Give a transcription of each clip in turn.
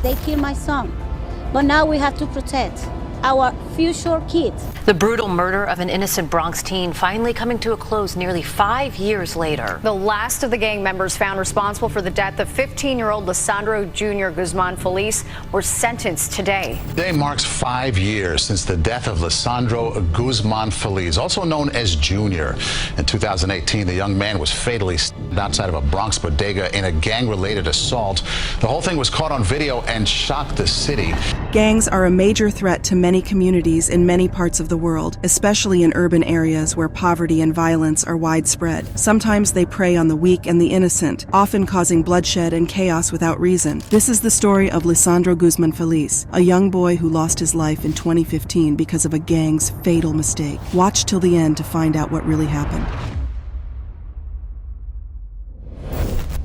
They killed my son. But now we have to protect our future kids. The brutal murder of an innocent Bronx teen finally coming to a close nearly 5 years later. The last of the gang members found responsible for the death of 15-year-old Lisandro Jr. Guzman Feliz were sentenced today. Today marks 5 years since the death of Lisandro Guzman Feliz, also known as Junior. In 2018, the young man was fatally stabbed outside of a Bronx bodega in a gang-related assault. The whole thing was caught on video and shocked the city. Gangs are a major threat to many communities in many parts of the world, especially in urban areas where poverty and violence are widespread. Sometimes they prey on the weak and the innocent, often causing bloodshed and chaos without reason. This is the story of Lisandro Guzman Feliz, a young boy who lost his life in 2015 because of a gang's fatal mistake. Watch till the end to find out what really happened.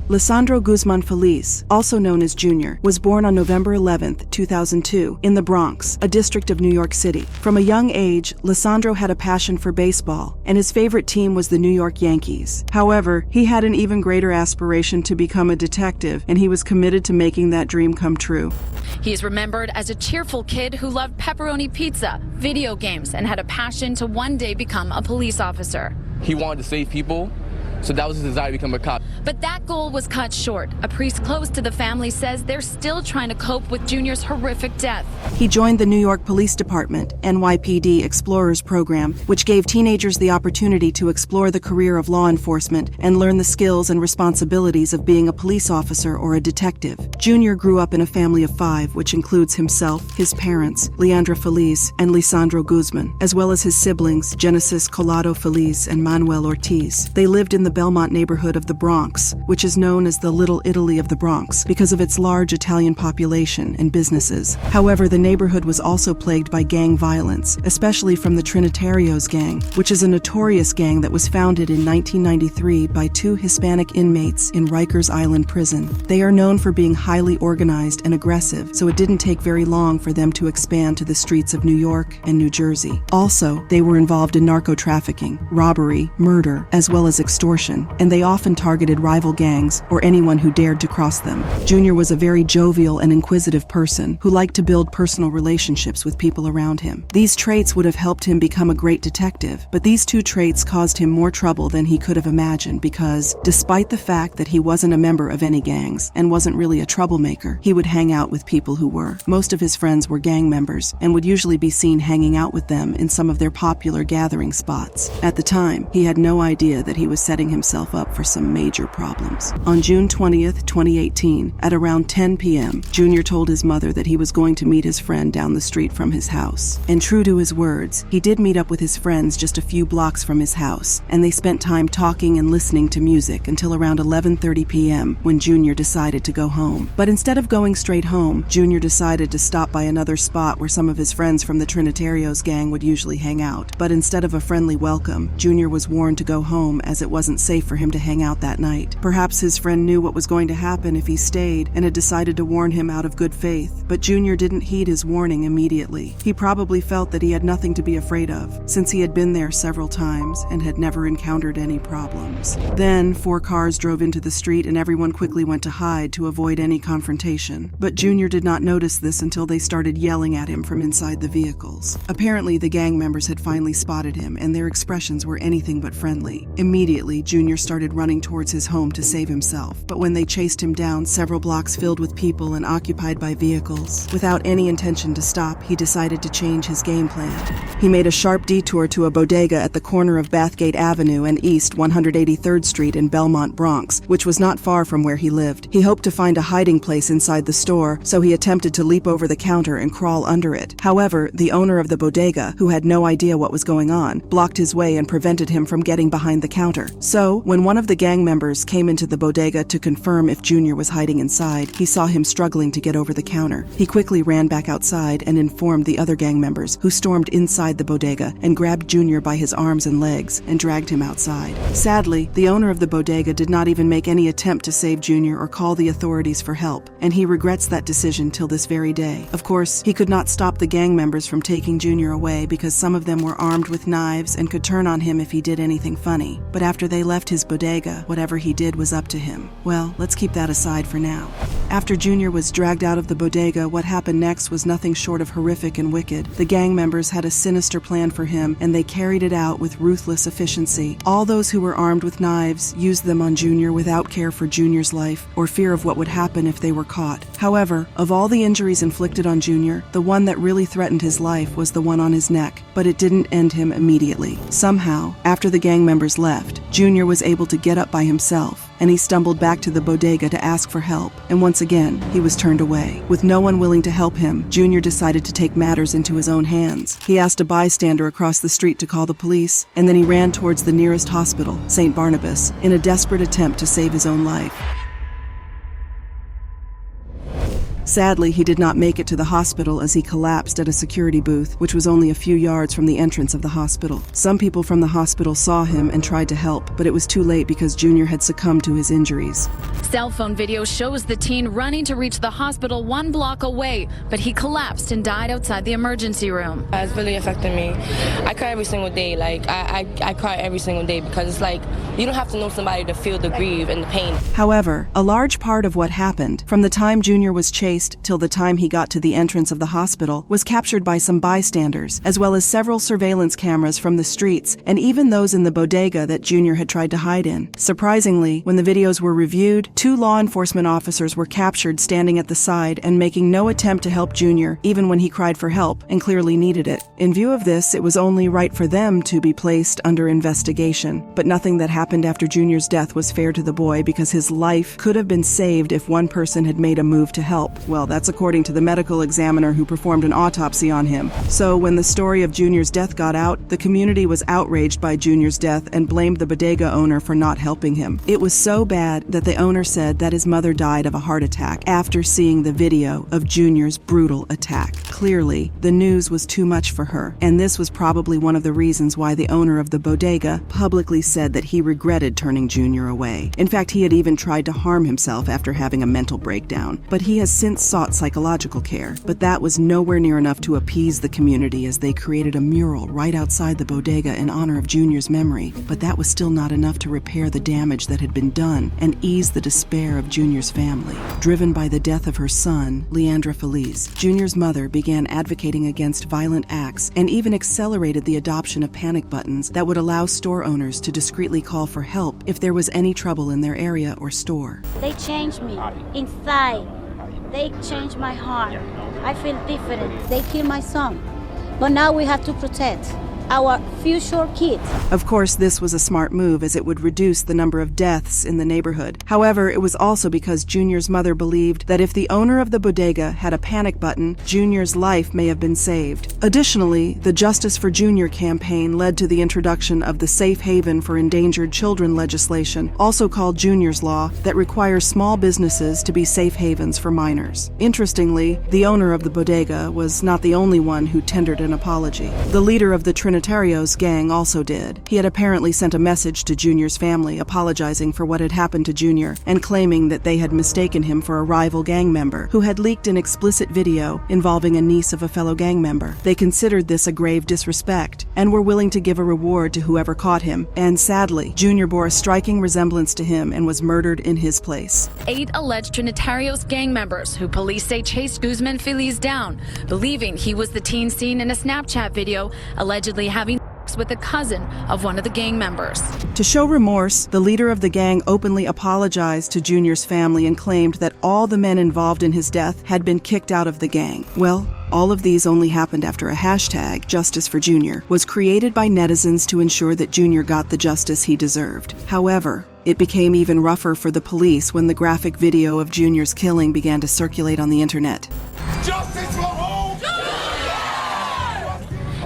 Lisandro Guzman Feliz, also known as Junior, was born on November 11, 2002, in the Bronx, a district of New York City. From a young age, Lisandro had a passion for baseball, and his favorite team was the New York Yankees. However, he had an even greater aspiration to become a detective, and he was committed to making that dream come true. He is remembered as a cheerful kid who loved pepperoni pizza, video games, and had a passion to one day become a police officer. He wanted to save people, so that was his desire to become a cop. But that goal was cut short. A priest close to the family says they're still trying to cope with Junior's horrific death. He joined the New York Police Department, NYPD Explorers Program, which gave teenagers the opportunity to explore the career of law enforcement and learn the skills and responsibilities of being a police officer or a detective. Junior grew up in a family of 5, which includes himself, his parents, Leandro Feliz, and Lisandro Guzman, as well as his siblings, Genesis Collado Feliz and Manuel Ortiz. They lived in the Belmont neighborhood of the Bronx, which is known as the Little Italy of the Bronx because of its large Italian population and businesses. However, the neighborhood was also plagued by gang violence, especially from the Trinitarios gang, which is a notorious gang that was founded in 1993 by 2 Hispanic inmates in Rikers Island prison. They are known for being highly organized and aggressive, so it didn't take very long for them to expand to the streets of New York and New Jersey. Also, they were involved in narco-trafficking, robbery, murder, as well as extortion, and they often targeted rival gangs or anyone who dared to cross them. Junior was a very jovial and inquisitive person who liked to build personal relationships with people around him. These traits would have helped him become a great detective, but these 2 traits caused him more trouble than he could have imagined because, despite the fact that he wasn't a member of any gangs and wasn't really a troublemaker, he would hang out with people who were. Most of his friends were gang members and would usually be seen hanging out with them in some of their popular gathering spots. At the time, he had no idea that he was setting himself up for some major problems. On June 20th, 2018, at around 10 p.m., Junior told his mother that he was going to meet his friend down the street from his house. And true to his words, he did meet up with his friends just a few blocks from his house, and they spent time talking and listening to music until around 11:30 p.m. when Junior decided to go home. But instead of going straight home, Junior decided to stop by another spot where some of his friends from the Trinitarios gang would usually hang out. But instead of a friendly welcome, Junior was warned to go home as it wasn't safe for him to hang out that night. Perhaps his friend knew what was going to happen if he stayed and had decided to warn him out of good faith, but Junior didn't heed his warning immediately. He probably felt that he had nothing to be afraid of, since he had been there several times and had never encountered any problems. Then 4 cars drove into the street and everyone quickly went to hide to avoid any confrontation. But Junior did not notice this until they started yelling at him from inside the vehicles. Apparently, the gang members had finally spotted him and their expressions were anything but friendly. Immediately, Junior started running towards his home to save himself, but when they chased him down several blocks filled with people and occupied by vehicles, without any intention to stop, he decided to change his game plan. He made a sharp detour to a bodega at the corner of Bathgate Avenue and East 183rd Street in Belmont, Bronx, which was not far from where he lived. He hoped to find a hiding place inside the store, so he attempted to leap over the counter and crawl under it. However, the owner of the bodega, who had no idea what was going on, blocked his way and prevented him from getting behind the counter. So, when one of the gang members came into the bodega to confirm if Junior was hiding inside, he saw him struggling to get over the counter. He quickly ran back outside and informed the other gang members, who stormed inside the bodega and grabbed Junior by his arms and legs and dragged him outside. Sadly, the owner of the bodega did not even make any attempt to save Junior or call the authorities for help, and he regrets that decision till this very day. Of course, he could not stop the gang members from taking Junior away because some of them were armed with knives and could turn on him if he did anything funny. But after they they left his bodega, whatever he did was up to him. Well, let's keep that aside for now. After Junior was dragged out of the bodega, what happened next was nothing short of horrific and wicked. The gang members had a sinister plan for him, and they carried it out with ruthless efficiency. All those who were armed with knives used them on Junior without care for Junior's life or fear of what would happen if they were caught. However, of all the injuries inflicted on Junior, the one that really threatened his life was the one on his neck, but it didn't end him immediately. Somehow, after the gang members left, Junior was able to get up by himself, and he stumbled back to the bodega to ask for help, and once again, he was turned away. With no one willing to help him, Junior decided to take matters into his own hands. He asked a bystander across the street to call the police, and then he ran towards the nearest hospital, St. Barnabas, in a desperate attempt to save his own life. Sadly, he did not make it to the hospital as he collapsed at a security booth, which was only a few yards from the entrance of the hospital. Some people from the hospital saw him and tried to help, but it was too late because Junior had succumbed to his injuries. Cell phone video shows the teen running to reach the hospital 1 block away, but he collapsed and died outside the emergency room. It's really affected me. I cry every single day. I cry every single day because it's like you don't have to know somebody to feel the grief and the pain. However, a large part of what happened, from the time Junior was chased till the time he got to the entrance of the hospital, was captured by some bystanders, as well as several surveillance cameras from the streets, and even those in the bodega that Junior had tried to hide in. Surprisingly, when the videos were reviewed, 2 law enforcement officers were captured standing at the side and making no attempt to help Junior, even when he cried for help and clearly needed it. In view of this, it was only right for them to be placed under investigation. But nothing that happened after Junior's death was fair to the boy because his life could have been saved if one person had made a move to help. Well, that's according to the medical examiner who performed an autopsy on him. So when the story of Junior's death got out, the community was outraged by Junior's death and blamed the bodega owner for not helping him. It was so bad that the owner said that his mother died of a heart attack after seeing the video of Junior's brutal attack. Clearly, the news was too much for her, and this was probably one of the reasons why the owner of the bodega publicly said that he regretted turning Junior away. In fact, he had even tried to harm himself after having a mental breakdown, but he has since sought psychological care. But that was nowhere near enough to appease the community as they created a mural right outside the bodega in honor of Junior's memory. But that was still not enough to repair the damage that had been done and ease the despair of Junior's family. Driven by the death of her son, Lisandro Feliz, Junior's mother began advocating against violent acts and even accelerated the adoption of panic buttons that would allow store owners to discreetly call for help if there was any trouble in their area or store. They changed me inside. They changed my heart. I feel different. They killed my son. But now we have to protect our future kids. Of course, this was a smart move as it would reduce the number of deaths in the neighborhood. However, it was also because Junior's mother believed that if the owner of the bodega had a panic button, Junior's life may have been saved. Additionally, the Justice for Junior campaign led to the introduction of the Safe Haven for Endangered Children legislation, also called Junior's Law, that requires small businesses to be safe havens for minors. Interestingly, the owner of the bodega was not the only one who tendered an apology. The leader of the Trinitarios gang also did. He had apparently sent a message to Junior's family apologizing for what had happened to Junior and claiming that they had mistaken him for a rival gang member who had leaked an explicit video involving a niece of a fellow gang member. They considered this a grave disrespect and were willing to give a reward to whoever caught him. And sadly, Junior bore a striking resemblance to him and was murdered in his place. 8 alleged Trinitarios gang members who police say chased Guzman Feliz down, believing he was the teen seen in a Snapchat video allegedly having sex with a cousin of one of the gang members. To show remorse, the leader of the gang openly apologized to Junior's family and claimed that all the men involved in his death had been kicked out of the gang. Well, all of these only happened after a hashtag, Justice for Junior, was created by netizens to ensure that Junior got the justice he deserved. However, it became even rougher for the police when the graphic video of Junior's killing began to circulate on the internet. Justice for all!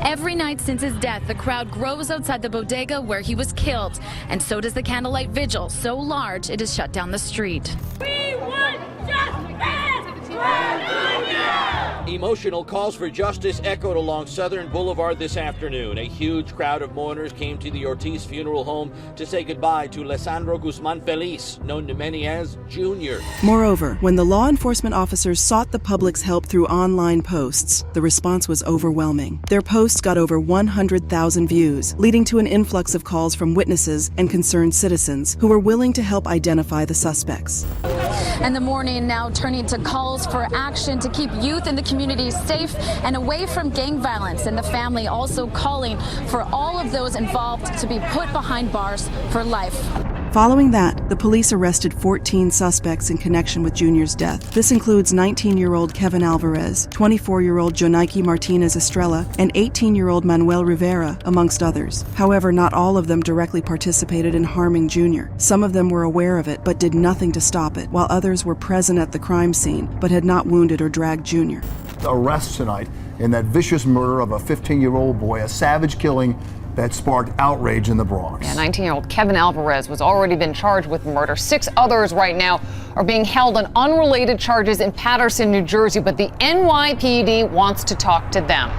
Every night since his death, the crowd grows outside the bodega where he was killed, and so does the candlelight vigil, so large it has shut down the street. We want justice for Junior! Emotional calls for justice echoed along Southern Boulevard this afternoon. A huge crowd of mourners came to the Ortiz Funeral Home to say goodbye to Lisandro Guzman Feliz, known to many as Junior. Moreover, when the law enforcement officers sought the public's help through online posts, the response was overwhelming. Their posts got over 100,000 views, leading to an influx of calls from witnesses and concerned citizens who were willing to help identify the suspects. And the morning now turning to calls for action to keep youth in the community safe and away from gang violence, and the family also calling for all of those involved to be put behind bars for life. Following that, the police arrested 14 suspects in connection with Junior's death. This includes 19-year-old Kevin Alvarez, 24-year-old Jonaiki Martinez Estrella, and 18-year-old Manuel Rivera, amongst others. However, not all of them directly participated in harming Junior. Some of them were aware of it but did nothing to stop it, while others were present at the crime scene but had not wounded or dragged Junior. Arrest tonight in that vicious murder of a 15-year-old boy, a savage killing that sparked outrage in the Bronx. 19-year-old Kevin Alvarez was already been charged with murder. 6 others right now are being held on unrelated charges in Paterson, New Jersey, but the NYPD wants to talk to them.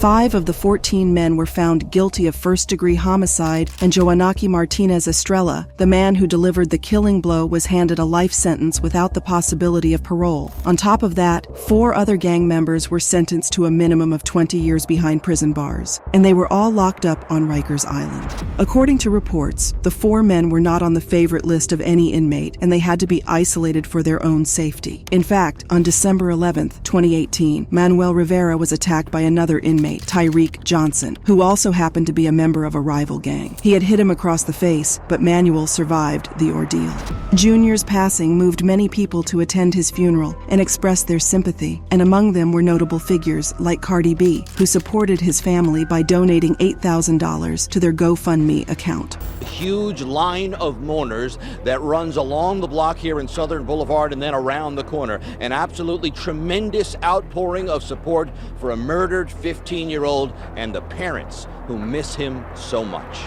5 of the 14 men were found guilty of first-degree homicide, and Jonaiki Martinez Estrella, the man who delivered the killing blow, was handed a life sentence without the possibility of parole. On top of that, 4 other gang members were sentenced to a minimum of 20 years behind prison bars, and they were all locked up on Rikers Island. According to reports, the 4 men were not on the favorite list of any inmate, and they had to be isolated for their own safety. In fact, on December 11th, 2018, Manuel Rivera was attacked by another inmate, Tyreek Johnson, who also happened to be a member of a rival gang. He had hit him across the face, but Manuel survived the ordeal. Junior's passing moved many people to attend his funeral and express their sympathy, and among them were notable figures like Cardi B, who supported his family by donating $8,000 to their GoFundMe account. A huge line of mourners that runs along the block here in Southern Boulevard and then around the corner. An absolutely tremendous outpouring of support for a murdered 15-year-old and the parents who miss him so much.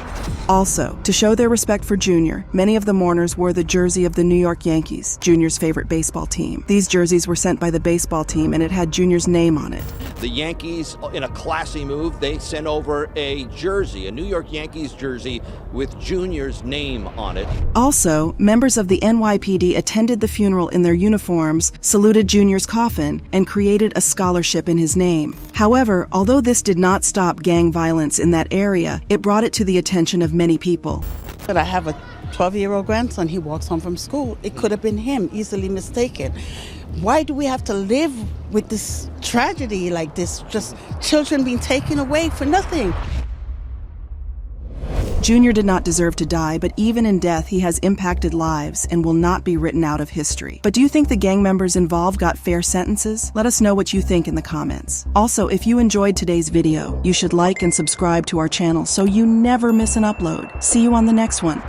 Also, to show their respect for Junior, many of the mourners wore the jersey of the New York Yankees, Junior's favorite baseball team. These jerseys were sent by the baseball team, and it had Junior's name on it. The Yankees, in a classy move, they sent over a jersey, a New York Yankees jersey with Junior's name on it. Also, members of the NYPD attended the funeral in their uniforms, saluted Junior's coffin, and created a scholarship in his name. However, although this did not stop gang violence in that area, it brought it to the attention of many people. But I have a 12-year-old grandson. He walks home from school. It could have been him, easily mistaken. Why do we have to live with this tragedy like this? Just children being taken away for nothing. Junior did not deserve to die, but even in death, he has impacted lives and will not be written out of history. But do you think the gang members involved got fair sentences? Let us know what you think in the comments. Also, if you enjoyed today's video, you should like and subscribe to our channel so you never miss an upload. See you on the next one.